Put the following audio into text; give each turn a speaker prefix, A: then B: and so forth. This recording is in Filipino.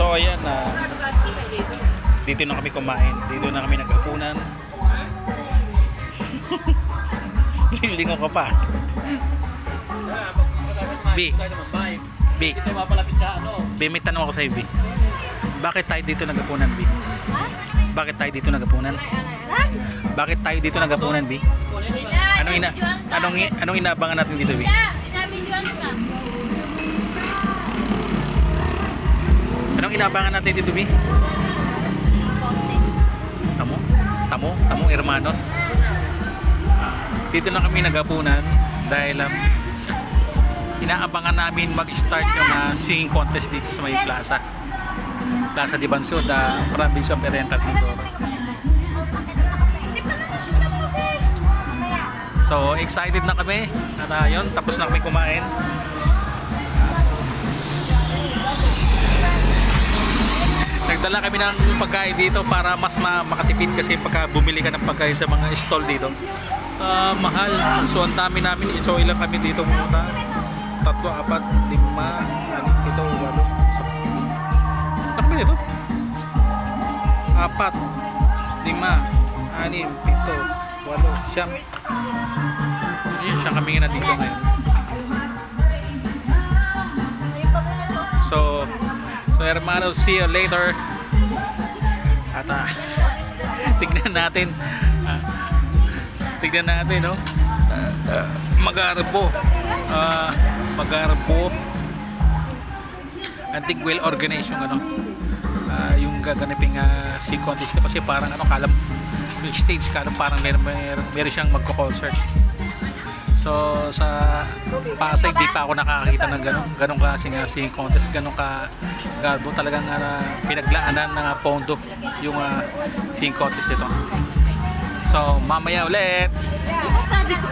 A: So ayan, dito na kami kumain. Dito na kami naghapunan. Lilingo ko pa. B. B.
B: Ito mapalapit sa ano.
A: B, may tanong ako sa B. Bakit tayo dito naghapunan, B? Bakit tayo dito naghapunan? Bakit tayo dito naghapunan, B? Anong inaabangan natin dito, B? Anong inaabangan natin dito, B? Tamo, hermanos. Dito na kami naghapunan dahil inaabangan namin mag-start yung singing contest dito sa may Plaza de Bansud, province of Oriental Mindoro. So excited na kami at yun, tapos na kami kumain. Nagdala kami ng pagkain dito para mas makatipid kasi pagka bumili ka ng pagkain sa mga stall dito mahal. So ang dami namin, so ilang kami dito pumunta? 3, 4, 5, 6, 7, 8 takbo nito? 4, 5, 6, 7, 8, 9 yun, siyang kami nga na dito ngayon. So hermanos, see you later. At tignan natin no, Magarbo I think well organized yung yung gaganaping singing contest kasi parang kalam yung stage parang meron siyang magko-concert. So sa Pasay di pa ako nakakakita ng ganong klaseng singing contest, ganong Garbo talagang pinaglaanan ng pondo yung singing contest nito. So mamaya ulit.
C: Sabi ko,